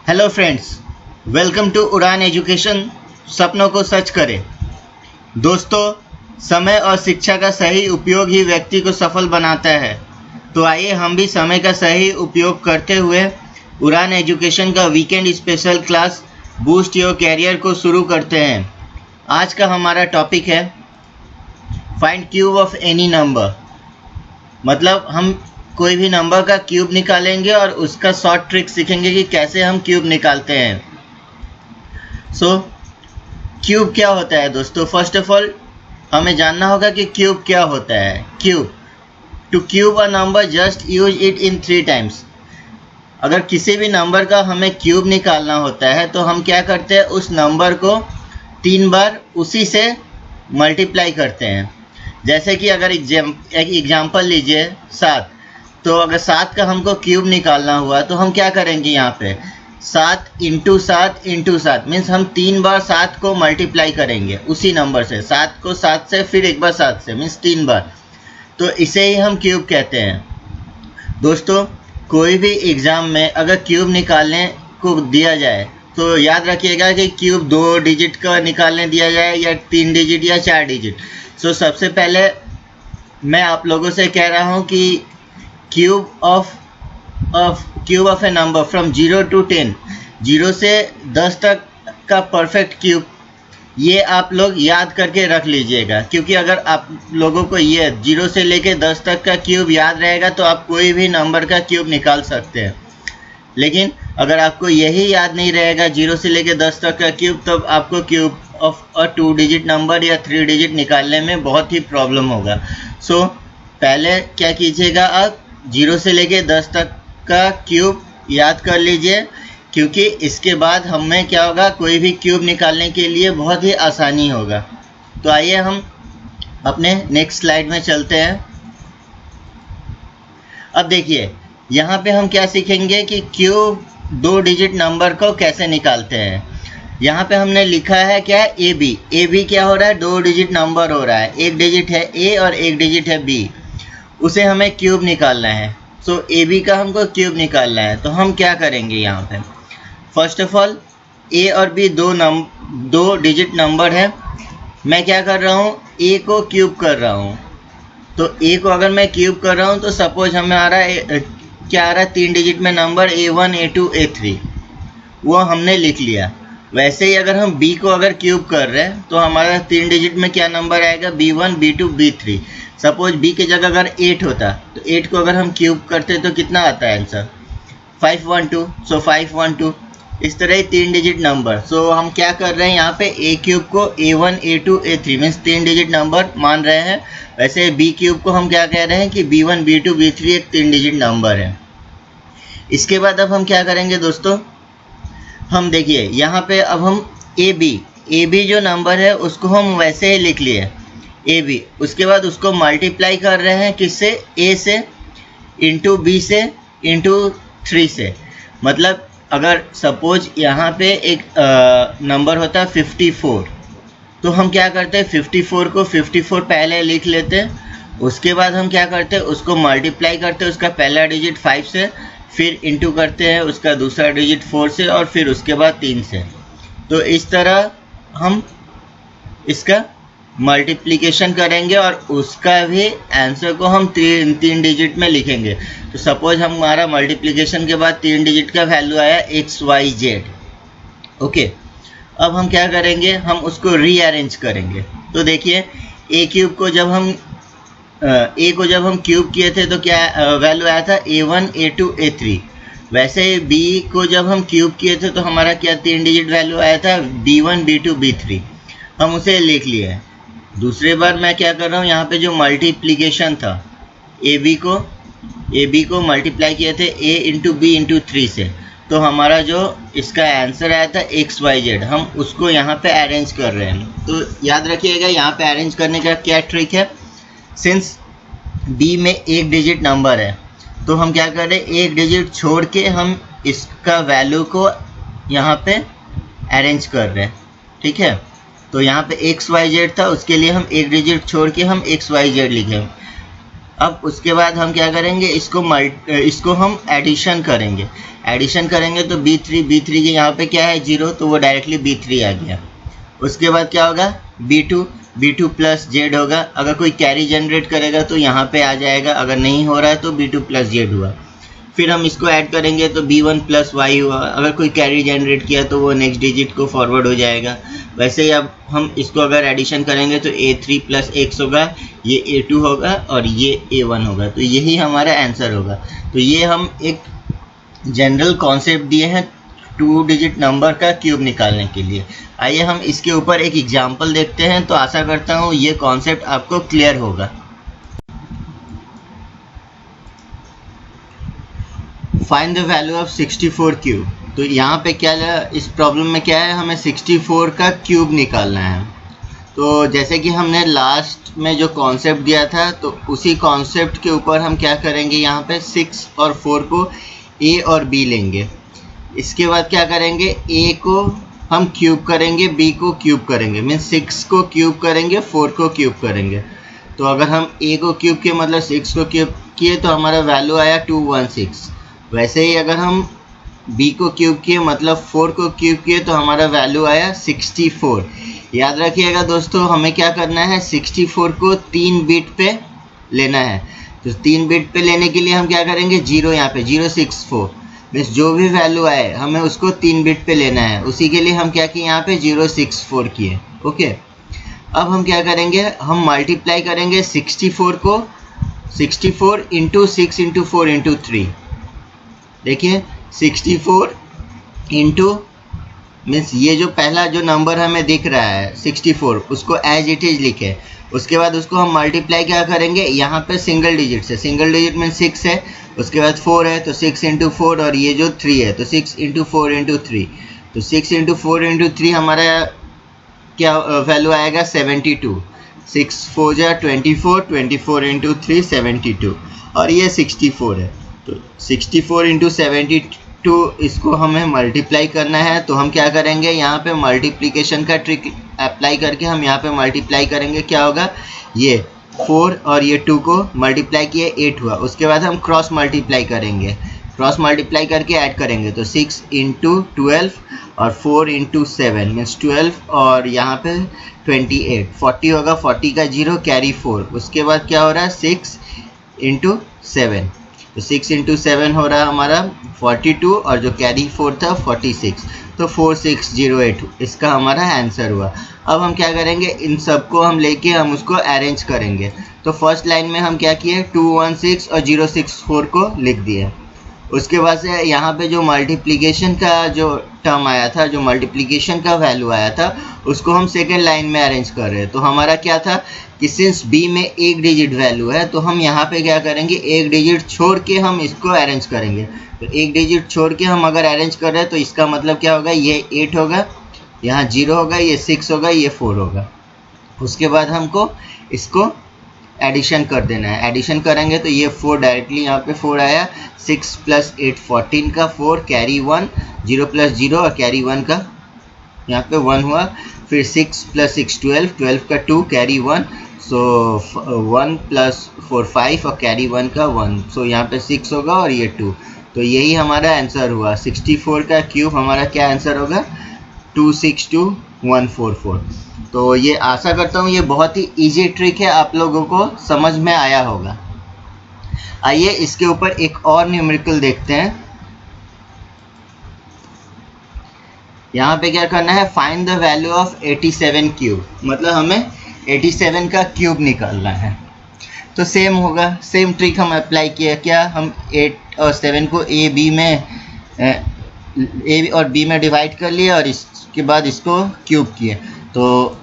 Hello friends, welcome to उड़ान education. सपनों को सच करें। दोस्तों, समय और शिक्षा का सही उपयोग ही व्यक्ति को सफल बनाता है। तो आइए हम भी समय का सही उपयोग करते हुए उड़ान एजुकेशन का weekend special class boost your career को शुरू करते हैं। आज का हमारा टॉपिक है find cube of any number. मतलब हम कोई भी नंबर का क्यूब निकालेंगे और उसका शॉर्ट ट्रिक सीखेंगे कि कैसे हम क्यूब निकालते हैं। क्यूब क्या होता है दोस्तों? फर्स्ट ऑफ ऑल हमें जानना होगा कि क्यूब क्या होता है। Cube, two cube a number just use it in 3 times. अगर किसी भी नंबर का हमें क्यूब निकालना होता है तो हम क्या करते हैं, उस नंबर को 3 बार उसी से मल्टीप्लाई करते हैं। जैसे कि अगर एक एग्जाम्पल लीजिए 7, तो अगर 7 का हमको क्यूब निकालना हुआ तो हम क्या करेंगे, यहाँ पे 7 × 7 × 7 मीन्स हम 3 बार 7 को मल्टीप्लाई करेंगे उसी नंबर से। 7 को 7 से, फिर एक बार 7 से, मीन्स 3 बार। तो इसे ही हम क्यूब कहते हैं। दोस्तों, कोई भी एग्ज़ाम में अगर क्यूब निकालने को दिया जाए तो याद रखिएगा कि क्यूब 2 डिजिट का निकालने दिया जाए या 3 डिजिट या 4 डिजिट। सबसे पहले मैं आप लोगों से कह रहा हूँ कि cube of A number from 0 to 10, 0 से 10 तक का परफेक्ट क्यूब, ये आप लोग याद करके रख लीजिएगा। क्योंकि अगर आप लोगों को ये 0 से लेके 10 तक का क्यूब याद रहेगा तो आप कोई भी नंबर का क्यूब निकाल सकते हैं। लेकिन अगर आपको यही याद नहीं रहेगा 0 से लेके 10 तक का क्यूब, तब आपको cube of a 2 digit number या 3 डिजिट निकालने में बहुत ही प्रॉब्लम होगा। पहले क्या कीजिएगा, आप 0 से लेके 10 तक का क्यूब याद कर लीजिए, क्योंकि इसके बाद हमें क्या होगा, कोई भी क्यूब निकालने के लिए बहुत ही आसानी होगा। तो आइए हम अपने नेक्स्ट स्लाइड में चलते हैं। अब देखिए, यहाँ पे हम क्या सीखेंगे कि क्यूब 2 डिजिट नंबर को कैसे निकालते हैं। यहाँ पे हमने लिखा है क्या है, ए बी क्या हो रहा है, 2 डिजिट नंबर हो रहा है। एक डिजिट है ए और एक डिजिट है बी, उसे हमें क्यूब निकालना है। ए बी का हमको क्यूब निकालना है। तो हम क्या करेंगे, यहाँ पे फर्स्ट ऑफ ऑल ए और बी 2 डिजिट नंबर है। मैं क्या कर रहा हूँ, ए को क्यूब कर रहा हूँ। तो ए को अगर मैं क्यूब कर रहा हूँ तो सपोज हमें आ रहा है, क्या आ रहा है, 3 डिजिट में नंबर A1 A2 A3, वो हमने लिख लिया। वैसे ही अगर हम बी को अगर क्यूब कर रहे हैं तो हमारा 3 डिजिट में क्या नंबर आएगा, B1 B2 B3। Suppose B की जगह अगर 8 होता तो 8 को अगर हम क्यूब करते तो कितना आता है आंसर, 512। 512 इस तरह ही 3 डिजिट नंबर। हम क्या कर रहे हैं, यहाँ पे ए क्यूब को A1 A2 A3 means 3 digit number मान रहे हैं। वैसे बी क्यूब को हम क्या कह रहे हैं कि B1 B2 B3 एक 3 डिजिट नंबर है। इसके बाद अब हम क्या करेंगे दोस्तों, हम देखिए यहाँ पे अब हम ए बी जो नंबर है उसको हम वैसे ही लिख लिए ए बी। उसके बाद उसको मल्टीप्लाई कर रहे हैं किससे, ए से इंटू बी से इंटू 3 से। मतलब अगर सपोज यहाँ पे एक नंबर होता है 54, तो हम क्या करते हैं 54 को 54 पहले लिख लेते हैं। उसके बाद हम क्या करते हैं, उसको मल्टीप्लाई करते हैं उसका पहला डिजिट 5 से, फिर इंटू करते हैं उसका दूसरा डिजिट 4 से, और फिर उसके बाद 3 से। तो इस तरह हम इसका मल्टीप्लिकेशन करेंगे और उसका भी आंसर को हम 3 डिजिट में लिखेंगे। तो सपोज हमारा मल्टीप्लिकेशन के बाद 3 डिजिट का वैल्यू आया XYZ। ओके, अब हम क्या करेंगे, हम उसको रीअरेंज करेंगे। तो देखिए ए क्यूब को जब हम जब हम क्यूब किए थे तो क्या वैल्यू आया था, A1 A2 A3। वैसे बी को जब हम क्यूब किए थे तो हमारा क्या 3 डिजिट वैल्यू आया था, B1 B2 B3। हम उसे लिख लिए। दूसरे बार मैं क्या कर रहा हूँ, यहाँ पे जो मल्टीप्लिकेशन था, ए बी को मल्टीप्लाई किए थे A इंटू बी इंटू 3 से, तो हमारा जो इसका आंसर आया था XYZ, हम उसको यहाँ पे अरेंज कर रहे हैं। तो याद रखिएगा यहाँ पे अरेंज करने का क्या ट्रिक है, सिंस बी में एक डिजिट नंबर है तो हम क्या कर रहे हैं, एक डिजिट छोड़ के हम इसका वैल्यू को यहाँ पे अरेंज कर रहे हैं। ठीक है, तो यहाँ पे XYZ था, उसके लिए हम एक डिजिट छोड़ के हम XYZ लिखे। अब उसके बाद हम क्या करेंगे, इसको हम एडिशन करेंगे। एडिशन करेंगे तो B3 के यहाँ पे क्या है 0, तो वो डायरेक्टली B3 आ गया। उसके बाद क्या होगा B2 प्लस Z होगा। अगर कोई कैरी जनरेट करेगा तो यहाँ पे आ जाएगा, अगर नहीं हो रहा है तो B2 प्लस Z हुआ। फिर हम इसको ऐड करेंगे तो B1 प्लस Y हुआ। अगर कोई कैरी जनरेट किया तो वो नेक्स्ट डिजिट को फॉरवर्ड हो जाएगा। वैसे ही अब हम इसको अगर एडिशन करेंगे तो A3 प्लस X होगा, ये A2 होगा और ये A1 होगा। तो यही हमारा आंसर होगा। तो ये हम एक जनरल कॉन्सेप्ट दिए हैं 2 डिजिट नंबर का क्यूब निकालने के लिए। आइए हम इसके ऊपर एक एग्जाम्पल देखते हैं। तो आशा करता हूँ ये कॉन्सेप्ट आपको क्लियर होगा। Find the value of 64 cube. तो यहाँ पे क्या इस प्रॉब्लम में क्या है, हमें 64 का क्यूब निकालना है। तो जैसे कि हमने लास्ट में जो कॉन्सेप्ट दिया था, तो उसी कॉन्सेप्ट के ऊपर हम क्या करेंगे, यहाँ पे 6 और 4 को A और B लेंगे। इसके बाद क्या करेंगे, A को हम क्यूब करेंगे, B को क्यूब करेंगे, मीन 6 को क्यूब करेंगे, 4 को क्यूब करेंगे। तो अगर हम A को क्यूब किए मतलब 6 को क्यूब किए तो हमारा वैल्यू आया 216। वैसे ही अगर हम B को क्यूब किए मतलब 4 को क्यूब किए तो हमारा वैल्यू आया 64। याद रखिएगा दोस्तों, हमें क्या करना है, 64 को 3 बिट पे लेना है। तो 3 बिट पे लेने के लिए हम क्या करेंगे, 0 यहाँ पे 064 मीन्स जो भी वैल्यू आए हमें उसको 3 बिट पे लेना है। उसी के लिए हम क्या किए, यहाँ पे 064 किए। ओके, अब हम क्या करेंगे, हम मल्टीप्लाई करेंगे 64 को 64 इंटू 6 इंटू 4 इंटू 3। देखिए 64 इंटू मीन्स ये जो पहला जो नंबर हमें दिख रहा है 64, उसको एज इट इज लिखे। उसके बाद उसको हम मल्टीप्लाई क्या करेंगे, यहाँ पे सिंगल डिजिट से, सिंगल डिजिट में 6 है, उसके बाद 4 है तो 6 इंटू 4 और ये जो 3 है तो 6 इंटू 4 इंटू 3। तो 6 इंटू 4 इंटू 3 हमारा क्या वैल्यू आएगा 72। 6 4 जा 24, 24 इंटू 3 72 और ये 64 है। तो 64 इंटू 72 इसको हमें मल्टीप्लाई करना है। तो हम क्या करेंगे, यहाँ पे मल्टीप्लिकेशन का ट्रिक अप्लाई करके हम यहाँ पे मल्टीप्लाई करेंगे। क्या होगा, ये 4 और ये 2 को मल्टीप्लाई किए 8 हुआ। उसके बाद हम क्रॉस मल्टीप्लाई करेंगे, क्रॉस मल्टीप्लाई करके ऐड करेंगे तो 6 इंटू 12 और 4 इंटू 7 मीन्स 12 और यहाँ पे 28 40 होगा। 40 का 0 कैरी 4। उसके बाद क्या हो रहा है 6 इंटू 7, तो 6 इंटू 7 हो रहा है हमारा 42 और जो कैरी 4 था 46, तो 4608 इसका हमारा आंसर हुआ। अब हम क्या करेंगे, इन सबको हम लेके हम उसको अरेंज करेंगे। तो फर्स्ट लाइन में हम क्या किए, 216 और 064 को लिख दिए। उसके बाद से यहाँ पे जो मल्टीप्लिकेशन का जो टर्म आया था, जो मल्टीप्लिकेशन का वैल्यू आया था, उसको हम सेकेंड लाइन में अरेंज कर रहे हैं। तो हमारा क्या था कि सिंस B में एक डिजिट वैल्यू है तो हम यहाँ पे क्या करेंगे, एक डिजिट छोड़ के हम इसको अरेंज करेंगे। तो एक डिजिट छोड़ के हम अगर अरेंज कर रहे हैं तो इसका मतलब क्या होगा, ये 8 होगा, यहाँ 0 होगा, ये 6 होगा, ये 4 होगा। उसके बाद हमको इसको एडिशन कर देना है। एडिशन करेंगे तो ये 4 डायरेक्टली यहाँ पे 4 आया, 6 प्लस 8 14 का 4 कैरी 1, 0 प्लस 0 और कैरी 1 का यहाँ पे 1 हुआ। फिर 6 प्लस 6 12, 12 का 2 कैरी 1, सो 1 प्लस 4 5 और कैरी 1 का 1, सो यहाँ पे 6 होगा और ये 2। तो यही हमारा आंसर हुआ। 64 का क्यूब हमारा क्या आंसर होगा, 262144। तो ये आशा करता हूँ ये बहुत ही इजी ट्रिक है, आप लोगों को समझ में आया होगा। आइए इसके ऊपर एक और न्यूमेरिकल देखते हैं। यहाँ पे क्या करना है, find the value of 87 cube, मतलब हमें 87 का क्यूब निकालना है। तो सेम होगा, सेम ट्रिक हम अप्लाई किया। क्या, हम 8 और 7 को A और B में डिवाइड कर लिए और इसके बाद इसको क्यूब किए। तो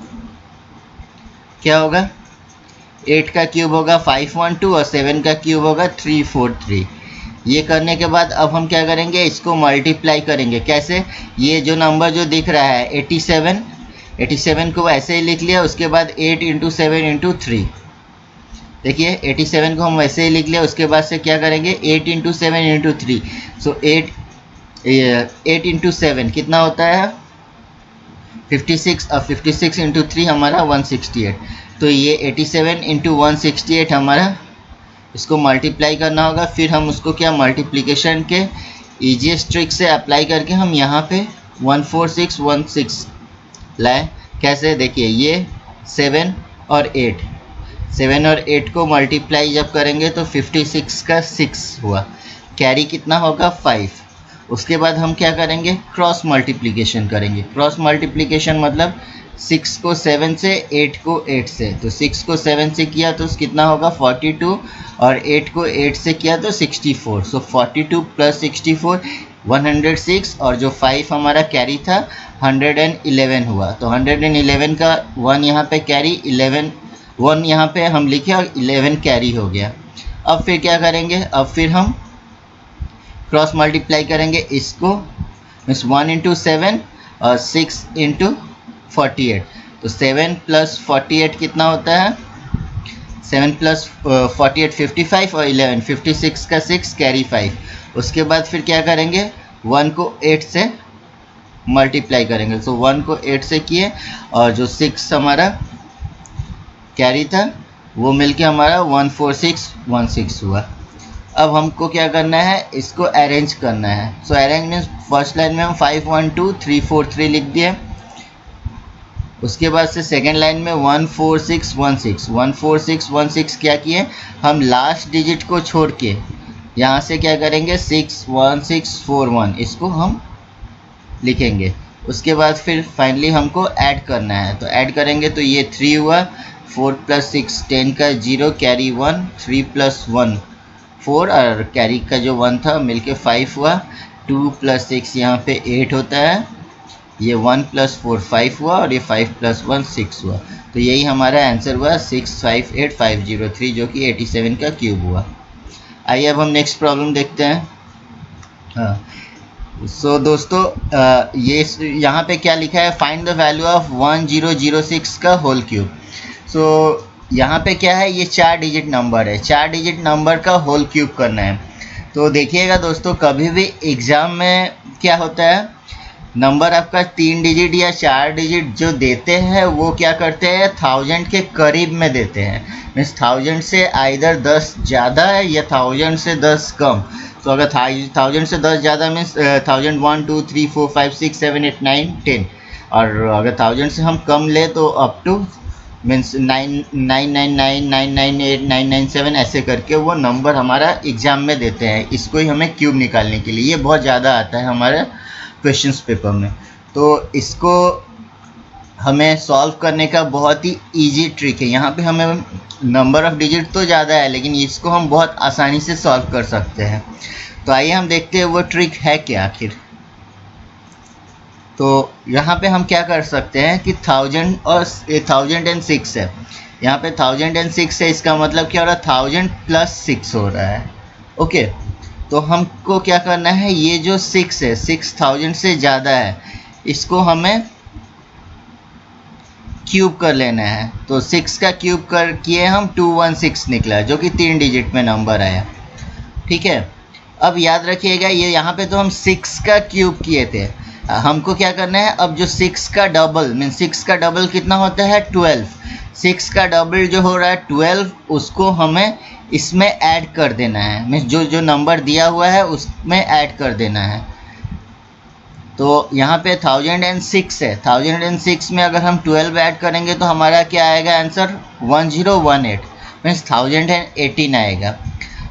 क्या होगा, 8 का क्यूब होगा 512 और 7 का क्यूब होगा 343। ये करने के बाद अब हम क्या करेंगे, इसको मल्टीप्लाई करेंगे। कैसे, ये जो नंबर जो दिख रहा है 87 को ऐसे ही लिख लिया। उसके बाद 8 इंटू 7 इंटू 3, देखिए 87 को हम वैसे ही लिख लिया। उसके बाद से क्या करेंगे, 8 इंटू 7 इंटू 3, सो 8 इंटू 7 कितना होता है 56 और 56 इंटू 3 हमारा 168। तो ये 87 इंटू 168 हमारा इसको मल्टीप्लाई करना होगा, फिर हम उसको क्या मल्टीप्लिकेशन के ईजीएस्ट ट्रिक से अप्लाई करके हम यहाँ पे 14616 लाए। कैसे, देखिए ये 7 और 8 को मल्टीप्लाई जब करेंगे तो 56 का 6 हुआ, कैरी कितना होगा 5। उसके बाद हम क्या करेंगे, क्रॉस मल्टीप्लिकेशन करेंगे। क्रॉस मल्टीप्लिकेशन मतलब 6 को 7 से, 8 को 8 से, तो 6 को 7 से किया तो कितना होगा 42, और 8 को 8 से किया तो 64। सो 42 प्लस 64 106, और जो 5 हमारा कैरी था 111 हुआ। तो 111 का 1 यहाँ पे कैरी, 11 1 यहाँ पे हम लिखे और 11 कैरी हो गया। अब फिर क्या करेंगे, अब फिर हम क्रॉस मल्टीप्लाई करेंगे इसको, मीन्स 1 इंटू 7 और 6 इंटू 48। तो 7 प्लस 48 कितना होता है, 7 प्लस 48 55, और 11 56 का 6 कैरी 5। उसके बाद फिर क्या करेंगे, 1 को 8 से मल्टीप्लाई करेंगे। तो 1 को 8 से किए, और जो 6 हमारा कैरी था वो मिलके हमारा 14616 हुआ। अब हमको क्या करना है, इसको अरेंज करना है। सो अरेंज मीन्स फर्स्ट लाइन में हम 5 1 2 3 4 3 लिख दिए। उसके बाद से सेकेंड लाइन में 14616 क्या किए, हम लास्ट डिजिट को छोड़ के यहाँ से क्या करेंगे 61641, इसको हम लिखेंगे। उसके बाद फिर फाइनली हमको ऐड करना है, तो ऐड करेंगे तो ये 3 हुआ, 4 प्लस 6 10 का 0 कैरी 1, 3 प्लस 1 4, और कैरी का जो 1 था मिलके 5 हुआ। 2 प्लस 6 यहाँ पे 8 होता है, ये 1 प्लस 4 5 हुआ, और ये 5 प्लस 1 6 हुआ। तो यही हमारा आंसर हुआ 658503, जो कि 87 का क्यूब हुआ। आइए अब हम नेक्स्ट प्रॉब्लम देखते हैं। हाँ, सो दोस्तों ये यहाँ पे क्या लिखा है, फाइंड द वैल्यू ऑफ 1006 का होल क्यूब। सो यहाँ पे क्या है, ये 4 डिजिट नंबर है, 4 डिजिट नंबर का होल क्यूब करना है। तो देखिएगा दोस्तों, कभी भी एग्ज़ाम में क्या होता है, नंबर आपका 3 डिजिट या 4 डिजिट जो देते हैं वो क्या करते हैं, 1000 के करीब में देते हैं। मीन्स 1000 से आइदर 10 ज़्यादा है या 1000 से 10 कम। तो अगर 1000 से 10 ज़्यादा मीन्स 1000 1 2 3 4 5 6 7 8 9 10, और अगर 1000 से हम कम ले तो अप टू मीन्स 999 998 997 ऐसे करके वो नंबर हमारा एग्ज़ाम में देते हैं। इसको ही हमें क्यूब निकालने के लिए, ये बहुत ज़्यादा आता है हमारे क्वेश्चंस पेपर में। तो इसको हमें सॉल्व करने का बहुत ही इजी ट्रिक है। यहाँ पे हमें नंबर ऑफ़ डिजिट तो ज़्यादा है, लेकिन इसको हम बहुत आसानी से सॉल्व कर सकते हैं। तो आइए हम देखते हैं वो ट्रिक है क्या आखिर। तो यहाँ पे हम क्या कर सकते हैं कि 1000 और 1006 है, यहाँ पे 1006 है, इसका मतलब क्या हो रहा है 1000 प्लस 6 हो रहा है। ओके, तो हमको क्या करना है, ये जो 6 है 6000 से ज़्यादा है, इसको हमें क्यूब कर लेना है। तो 6 का क्यूब कर किए हम 216 निकला, जो कि 3 डिजिट में नंबर आया। ठीक है, अब याद रखिएगा ये यहाँ पे तो हम 6 का क्यूब किए थे, हमको क्या करना है, अब जो 6 का डबल मीन 6 का डबल कितना होता है 12, 6 का डबल जो हो रहा है 12, उसको हमें इसमें ऐड कर देना है। मीन्स जो नंबर दिया हुआ है उसमें ऐड कर देना है। तो यहाँ पे 1006 है, 1006 में अगर हम 12 ऐड करेंगे तो हमारा क्या आएगा आंसर 1018, मीन्स 1018 आएगा।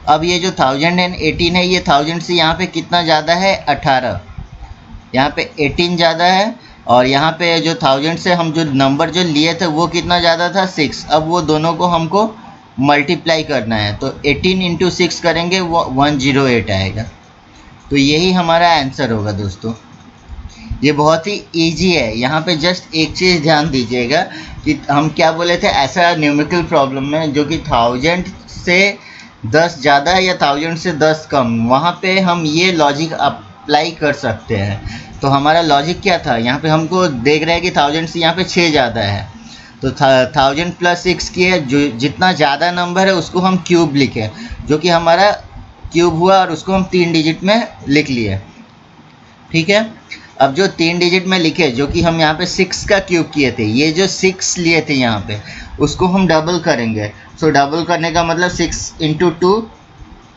अब ये जो 1018 है, ये 1000 से यहाँ पे कितना ज़्यादा है 18, यहाँ पे 18 ज़्यादा है, और यहाँ पे जो 1000 से हम जो नंबर जो लिए थे वो कितना ज़्यादा था 6। अब वो दोनों को हमको मल्टीप्लाई करना है, तो 18 इंटू 6 करेंगे वो 108 आएगा। तो यही हमारा आंसर होगा दोस्तों। ये बहुत ही इजी है। यहाँ पे जस्ट एक चीज़ ध्यान दीजिएगा कि हम क्या बोले थे, ऐसा न्यूमेरिकल प्रॉब्लम में जो कि 1000 से 10 ज़्यादा या 1000 से 10 कम, वहाँ पे हम ये लॉजिक अप्लाई कर सकते हैं। तो हमारा लॉजिक क्या था, यहाँ पे हमको देख रहे हैं कि 1000 से यहाँ पे 6 ज़्यादा है, तो 1000 प्लस 6 किए, जो जितना ज़्यादा नंबर है उसको हम क्यूब लिखे, जो कि हमारा क्यूब हुआ, और उसको हम 3 डिजिट में लिख लिए। ठीक है, अब जो 3 डिजिट में लिखे, जो कि हम यहाँ पे 6 का क्यूब किए थे, ये जो 6 लिए थे यहाँ पे, उसको हम डबल करेंगे। सो डबल करने का मतलब 6 इंटू 2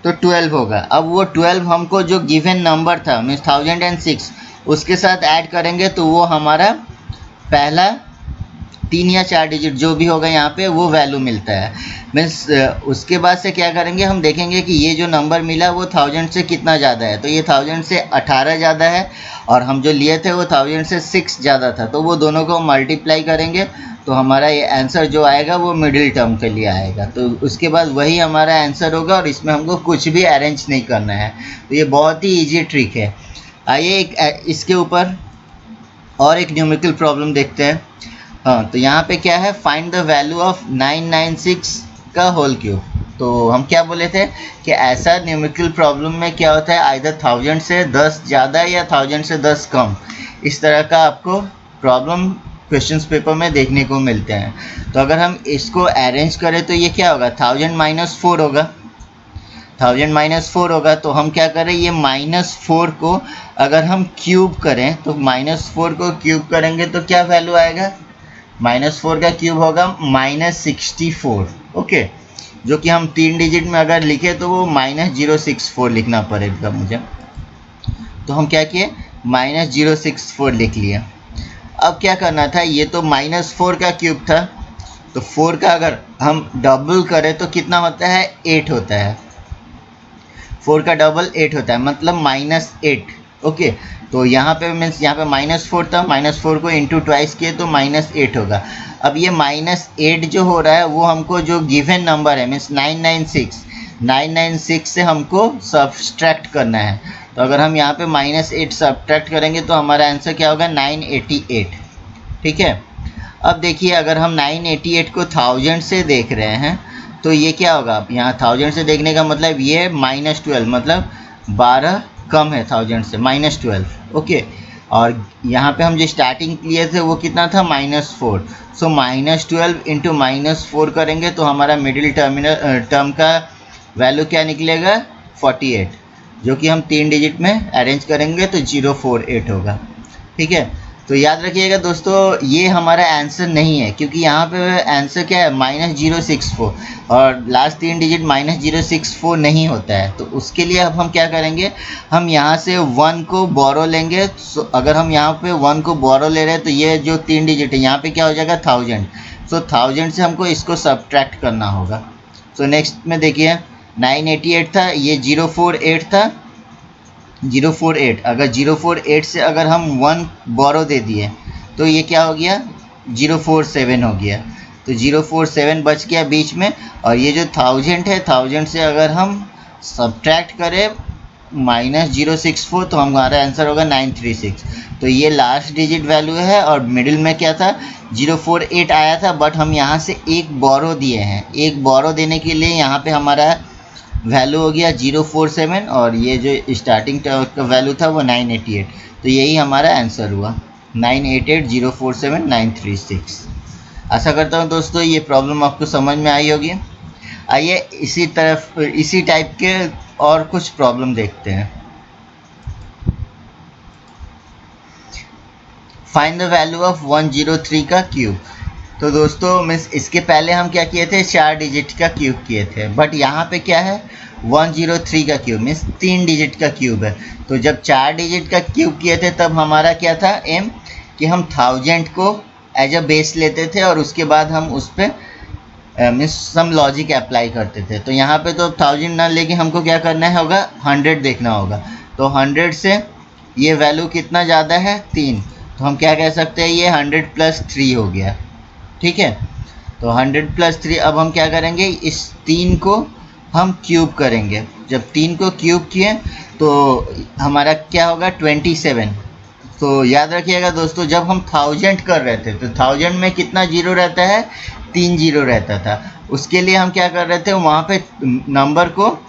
तो 12 होगा। अब वो 12 हमको जो गिवन नंबर था मीन्स 1006 उसके साथ ऐड करेंगे तो वो हमारा पहला 3 या 4 डिजिट जो भी होगा यहाँ पे वो वैल्यू मिलता है। मीन्स उसके बाद से क्या करेंगे, हम देखेंगे कि ये जो नंबर मिला वो 1000 से कितना ज़्यादा है। तो ये 1000 से 18 ज़्यादा है और हम जो लिए थे वो 1000 से 6 ज़्यादा था, तो वो दोनों को मल्टीप्लाई करेंगे तो हमारा ये आंसर जो आएगा वो मिडिल टर्म के लिए आएगा। तो उसके बाद वही हमारा आंसर होगा और इसमें हमको कुछ भी अरेंज नहीं करना है। तो ये बहुत ही ईजी ट्रिक है। आइए इसके ऊपर और एक न्यूमेरिकल प्रॉब्लम देखते हैं। हाँ, तो यहाँ पे क्या है, फाइंड द वैल्यू ऑफ 996 का होल क्यूब। तो हम क्या बोले थे कि ऐसा न्यूमेरिकल प्रॉब्लम में क्या होता है, आइदर 1000 से 10 ज़्यादा या 1000 से 10 कम, इस तरह का आपको प्रॉब्लम क्वेश्चंस पेपर में देखने को मिलते हैं। तो अगर हम इसको अरेंज करें तो ये क्या होगा, 1000 माइनस 4 होगा। 1000 माइनस 4 होगा तो हम क्या करें, ये -4 को अगर हम क्यूब करें तो -4 को क्यूब करेंगे तो क्या वैल्यू आएगा, -4 का क्यूब होगा -64। ओके, जो कि हम 3 डिजिट में अगर लिखे तो वो -064 लिखना पड़ेगा मुझे। तो हम क्या किए, -064 लिख लिए। अब क्या करना था, ये तो -4 का क्यूब था, तो 4 का अगर हम डबल करें तो कितना होता है, 8 होता है। 4 का डबल 8 होता है, मतलब -8। ओके, तो यहाँ पे मीन्स यहाँ पे -4 था, -4 को इंटू ट्वाइस किए तो -8 होगा। अब ये -8 जो हो रहा है वो हमको जो गिवन नंबर है मीन्स 996 से हमको सब्सट्रैक्ट करना है। तो अगर हम यहाँ पे -8 सब्ट्रैक्ट करेंगे तो हमारा आंसर क्या होगा, 988। ठीक है, अब देखिए अगर हम 988 को 1000 से देख रहे हैं तो ये क्या होगा, यहाँ 1000 से देखने का मतलब ये -12, मतलब 12 कम है 1000 से, -12। ओके, और यहाँ पे हम जो स्टार्टिंग लिए थे वो कितना था, -4। सो -12 इंटू -4 करेंगे तो हमारा मिडिल टर्म का वैल्यू क्या निकलेगा, 48, जो कि हम 3 डिजिट में अरेंज करेंगे तो 048 होगा। ठीक है, तो याद रखिएगा दोस्तों, ये हमारा आंसर नहीं है क्योंकि यहाँ पे आंसर क्या है, -064 और लास्ट 3 डिजिट -064 नहीं होता है। तो उसके लिए अब हम क्या करेंगे, हम यहाँ से 1 को बोरो लेंगे। सो अगर हम यहाँ पे 1 को बोरो ले रहे हैं तो ये जो 3 डिजिट है यहाँ पे क्या हो जाएगा, 1000। सो 1000 से हमको इसको सब्ट्रैक्ट करना होगा। सो नेक्स्ट में देखिए 988 था, ये 048 था, 048। अगर 048 से अगर हम 1 बोरो दे दिए तो ये क्या हो गया, 047 हो गया। तो 047 बच गया बीच में, और ये जो 1000 है, 1000 से अगर हम सब्ट्रैक्ट करें -064 तो हमारा आंसर होगा 936। तो ये लास्ट डिजिट वैल्यू है और मिडिल में क्या था, 048 आया था, बट हम यहाँ से एक बोरो दिए हैं। एक बोरो देने के लिए यहाँ पे हमारा वैल्यू हो गया 047 और ये जो स्टार्टिंग का वैल्यू था वो 988। तो यही हमारा आंसर हुआ, 988 047 936। आशा करता हूँ दोस्तों ये प्रॉब्लम आपको समझ में आई होगी। आइए इसी टाइप के और कुछ प्रॉब्लम देखते हैं। फाइंड द वैल्यू ऑफ 103 का क्यूब। तो दोस्तों मीन्स इसके पहले हम क्या किए थे, 4 डिजिट का क्यूब किए थे, बट यहाँ पे क्या है, 103 का क्यूब मीन्स 3 डिजिट का क्यूब है। तो जब 4 डिजिट का क्यूब किए थे तब हमारा क्या था एम, कि हम 1000 को एज अ बेस लेते थे और उसके बाद हम उस पर मीन्स सम लॉजिक अप्लाई करते थे। तो यहाँ पे तो 1000 ना लेके हमको क्या करना होगा, 100 देखना होगा। तो 100 से ये वैल्यू कितना ज़्यादा है, 3। तो हम क्या कह सकते हैं, ये 100 + 3 हो गया। ठीक है, तो 100 + 3। अब हम क्या करेंगे, इस 3 को हम क्यूब करेंगे। जब 3 को क्यूब किए तो हमारा क्या होगा, 27। तो याद रखिएगा दोस्तों, जब हम 1000 कर रहे थे तो 1000 में कितना जीरो रहता है, 3 जीरो रहता था। उसके लिए हम क्या कर रहे थे, वहाँ पे नंबर को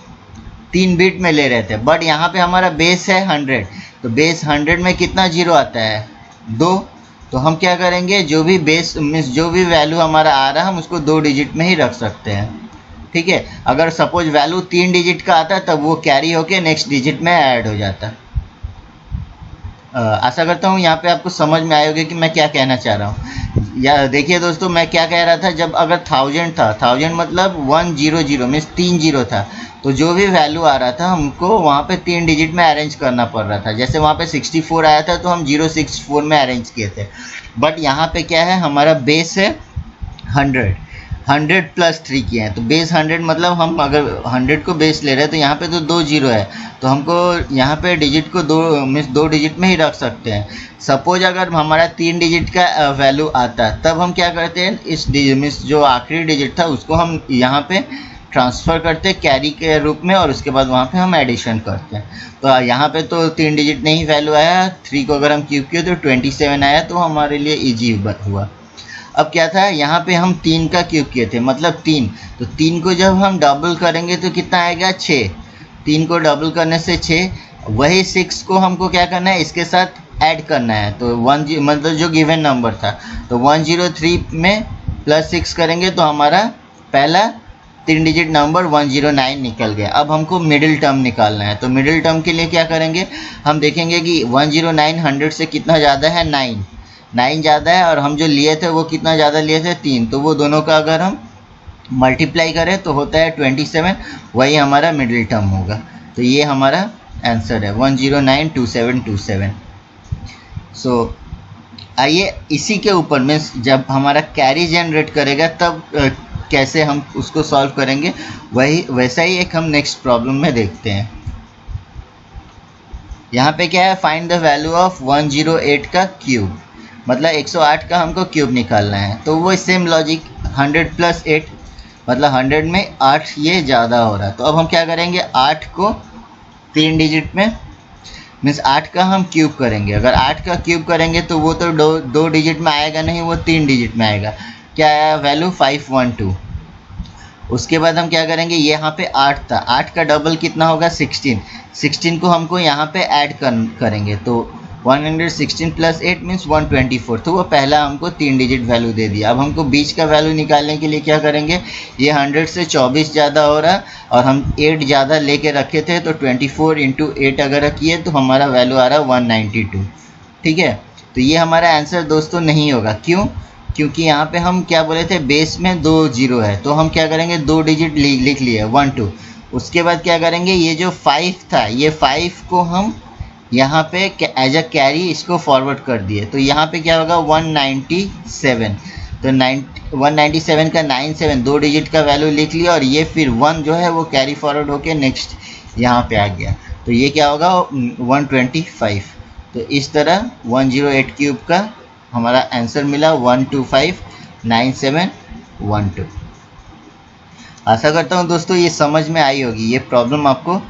3 बिट में ले रहे थे, बट यहाँ पे हमारा बेस है 100। तो बेस 100 में कितना जीरो आता है, 2। तो हम क्या करेंगे, जो भी बेस मीन्स जो भी वैल्यू हमारा आ रहा है हम उसको 2 डिजिट में ही रख सकते हैं। ठीक है, अगर सपोज वैल्यू 3 डिजिट का आता तब वो कैरी होके नेक्स्ट डिजिट में ऐड हो जाता। आशा करता हूँ यहाँ पे आपको समझ में आएगा कि मैं क्या कहना चाह रहा हूँ। या देखिए दोस्तों, मैं क्या कह रहा था, जब अगर 1000 था, 1000 मतलब 100 मीन्स 3 जीरो था, तो जो भी वैल्यू आ रहा था हमको वहाँ पे 3 डिजिट में अरेंज करना पड़ रहा था। जैसे वहाँ पे 64 आया था तो हम 064 में अरेंज किए थे। बट यहाँ पे क्या है, हमारा बेस है 100, 100 प्लस 3 किए हैं, तो बेस 100 मतलब हम अगर 100 को बेस ले रहे हैं तो यहाँ पे तो 2 जीरो है, तो हमको यहाँ पे डिजिट को 2 डिजिट में ही रख सकते हैं। सपोज अगर हमारा 3 डिजिट का वैल्यू आता है, तब हम क्या करते हैं, इस मीन्स जो आखिरी डिजिट था उसको हम यहाँ पे ट्रांसफ़र करते हैं कैरी के रूप में, और उसके बाद वहाँ पे हम एडिशन करते हैं। तो यहाँ पे तो 3 डिजिट नहीं वैल्यू आया, 3 को अगर हम क्यूब किए तो 27 आया, तो हमारे लिए ईजी हुआ। अब क्या था, यहाँ पे हम 3 का क्यूब किए थे, मतलब 3, तो 3 को जब हम डबल करेंगे तो कितना आएगा, 6। 3 को डबल करने से 6, वही 6 को हमको क्या करना है, इसके साथ ऐड करना है, तो 1 मतलब जो गिवन नंबर था, तो 103 में प्लस 6 करेंगे तो हमारा पहला 3 डिजिट नंबर 109 निकल गया। अब हमको मिडिल टर्म निकालना है, तो मिडिल टर्म के लिए क्या करेंगे, हम देखेंगे कि 109 100 से कितना ज़्यादा है, 9 ज़्यादा है, और हम जो लिए थे वो कितना ज़्यादा लिए थे, 3, तो वो दोनों का अगर हम मल्टीप्लाई करें तो होता है 27, वही हमारा मिडिल टर्म होगा। तो ये हमारा आंसर है 1092727। सो आइए इसी के ऊपर में जब हमारा कैरी जनरेट करेगा तब कैसे हम उसको सॉल्व करेंगे, वैसा ही एक हम नेक्स्ट प्रॉब्लम में देखते हैं। यहाँ पे क्या है, फाइंड द वैल्यू ऑफ 108 का क्यूब, मतलब 108 का हमको क्यूब निकालना है। तो वो सेम लॉजिक, 100 प्लस 8 मतलब 100 में 8 ये ज़्यादा हो रहा है, तो अब हम क्या करेंगे, 8 को 3 डिजिट में मीन्स 8 का हम क्यूब करेंगे। अगर 8 का क्यूब करेंगे तो वो तो दो डिजिट में आएगा नहीं, वो 3 डिजिट में आएगा। क्या आया वैल्यू, 512। उसके बाद हम क्या करेंगे, ये यहाँ पे 8 था, 8 का डबल कितना होगा, 16 को हमको यहाँ पे ऐड करेंगे, तो 116 प्लस 8 मीन्स 124, तो वो पहला हमको 3 डिजिट वैल्यू दे दिया। अब हमको बीच का वैल्यू निकालने के लिए क्या करेंगे, ये 100 से 24 ज़्यादा हो रहा है और हम 8 ज़्यादा लेके रखे थे, तो 24 इंटू 8 अगर किए तो हमारा वैल्यू आ रहा है 192। ठीक है, तो ये हमारा आंसर दोस्तों नहीं होगा। क्यों, क्योंकि यहाँ पे हम क्या बोले थे, बेस में 2 जीरो है, तो हम क्या करेंगे, 2 डिजिट लिख लिए 1 2। उसके बाद क्या करेंगे, ये जो 5 था, ये 5 को हम यहाँ पे एज अ कैरी इसको फॉरवर्ड कर दिए, तो यहाँ पे क्या होगा 197। तो 197 का 97 2 डिजिट का वैल्यू लिख लिया, और ये फिर 1 जो है वो कैरी फॉरवर्ड होके नेक्स्ट यहाँ पे आ गया, तो ये क्या होगा 125। तो इस तरह 108 क्यूब का हमारा आंसर मिला 1259712। आशा करता हूँ दोस्तों ये समझ में आई होगी, ये प्रॉब्लम आपको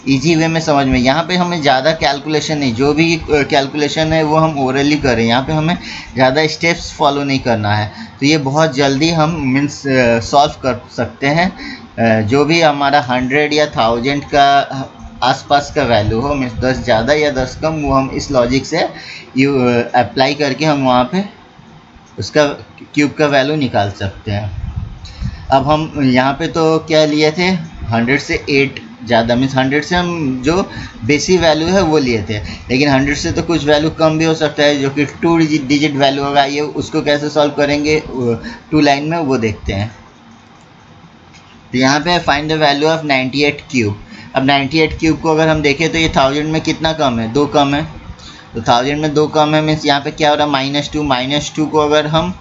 इजी वे में समझ में। यहाँ पे हमें ज़्यादा कैलकुलेशन नहीं, जो भी कैलकुलेशन है वो हम ओरली करें, यहाँ पे हमें ज़्यादा स्टेप्स फॉलो नहीं करना है, तो ये बहुत जल्दी हम मीन्स सॉल्व कर सकते हैं। जो भी हमारा 100 या 1000 का आसपास का वैल्यू हो, मीन्स 10 ज़्यादा या 10 कम, वो हम इस लॉजिक से अप्लाई करके हम वहाँ पे उसका क्यूब का वैल्यू निकाल सकते हैं। अब हम यहाँ पे तो क्या लिए थे, 100 से 8 ज़्यादा मीन्स 100 से हम जो बेसिक वैल्यू है वो लिए थे, लेकिन 100 से तो कुछ वैल्यू कम भी हो सकता है जो कि 2 डिजिट वैल्यू होगा। ये उसको कैसे सॉल्व करेंगे 2 लाइन में, वो देखते हैं। तो यहाँ पे find the value of 98 cube. अब 98 क्यूब को अगर हम देखें तो ये 1000 में कितना कम है, 2 कम है, तो 1000 में 2 कम है मीन्स यहाँ पे क्या हो रहा है -2। -2 को अगर हम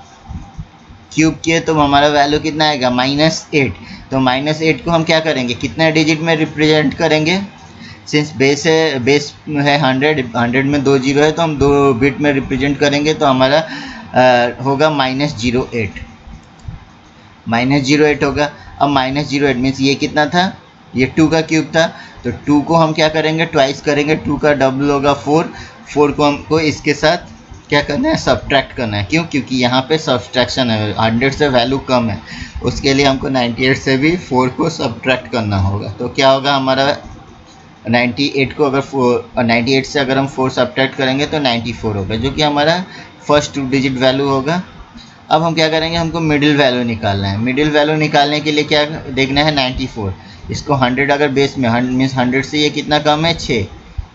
क्यूब किए तो हमारा वैल्यू कितना आएगा -8। तो -8 को हम क्या करेंगे, कितना डिजिट में रिप्रेजेंट करेंगे, सिंस बेस है 100 में 2 जीरो है, तो हम 2 बिट में रिप्रेजेंट करेंगे, तो हमारा होगा -08 होगा। अब -08 मीन्स ये कितना था, ये 2 का क्यूब था, तो 2 को हम क्या करेंगे, ट्वाइस करेंगे, 2 का डबल होगा 4 को हमको इसके साथ क्या करना है, सब्ट्रैक्ट करना है। क्यों, क्योंकि यहाँ पे सब्ट्रैक्शन है, 100 से वैल्यू कम है, उसके लिए हमको 98 से भी 4 को सब्ट्रैक्ट करना होगा। तो क्या होगा हमारा 98 को अगर 98 से अगर हम 4 सब्ट्रैक्ट करेंगे तो 94 होगा, जो कि हमारा फर्स्ट 2 डिजिट वैल्यू होगा। अब हम क्या करेंगे, हमको मिडिल वैल्यू निकालना है। मिडिल वैल्यू निकालने के लिए क्या देखना है, 94। इसको 100 अगर बेस में मीन्स 100 से ये कितना कम है, 6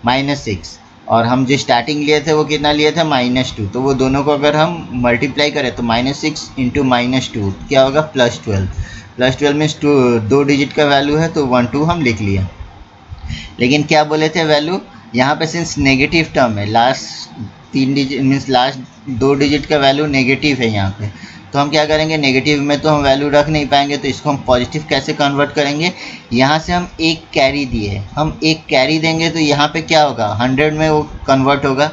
-6, और हम जो स्टार्टिंग लिए थे वो कितना लिए थे -2, तो वो दोनों को अगर हम मल्टीप्लाई करें तो -6 इंटू -2 क्या होगा +12। +12 में 2 डिजिट का वैल्यू है तो 1 2 हम लिख लिया। लेकिन क्या बोले थे वैल्यू यहाँ पे, सिंस नेगेटिव टर्म है, last 3 digit means last 2 digit का वैल्यू नेगेटिव है यहाँ पे, तो हम क्या करेंगे, नेगेटिव में तो हम वैल्यू रख नहीं पाएंगे, तो इसको हम पॉजिटिव कैसे कन्वर्ट करेंगे। यहाँ से हम एक कैरी दिए, हम एक कैरी देंगे तो यहाँ पे क्या होगा 100 में वो कन्वर्ट होगा,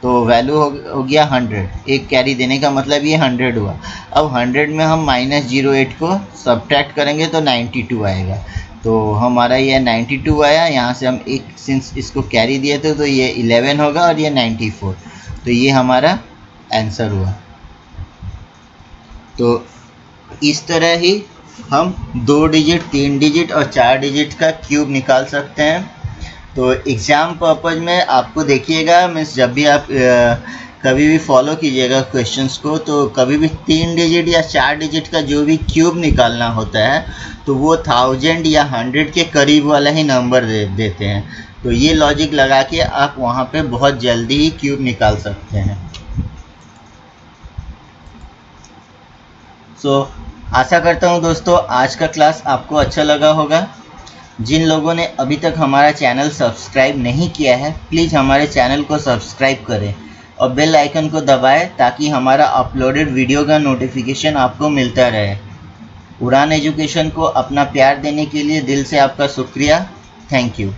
तो वैल्यू हो गया 100। एक कैरी देने का मतलब ये 100 हुआ। अब 100 में हम -08 को सब्ट्रैक्ट करेंगे तो 92 आएगा, तो हमारा ये 92 आया। यहाँ से हम एक सिंस इसको कैरी दिए थे तो ये 11 होगा और ये 94, तो ये हमारा आंसर हुआ। तो इस तरह ही हम 2 डिजिट, 3 डिजिट और 4 डिजिट का क्यूब निकाल सकते हैं। तो एग्ज़ाम पर्पज़ में आपको देखिएगा, मीन्स जब भी आप कभी भी फॉलो कीजिएगा क्वेश्चंस को, तो कभी भी 3 डिजिट या 4 डिजिट का जो भी क्यूब निकालना होता है तो वो 1000 या 100 के करीब वाला ही नंबर देते हैं। तो ये लॉजिक लगा के आप वहाँ पे बहुत जल्दी ही क्यूब निकाल सकते हैं। आशा करता हूँ दोस्तों आज का क्लास आपको अच्छा लगा होगा। जिन लोगों ने अभी तक हमारा चैनल सब्सक्राइब नहीं किया है, प्लीज़ हमारे चैनल को सब्सक्राइब करें और बेल आइकन को दबाएं ताकि हमारा अपलोडेड वीडियो का नोटिफिकेशन आपको मिलता रहे। उड़ान एजुकेशन को अपना प्यार देने के लिए दिल से आपका शुक्रिया। Thank you.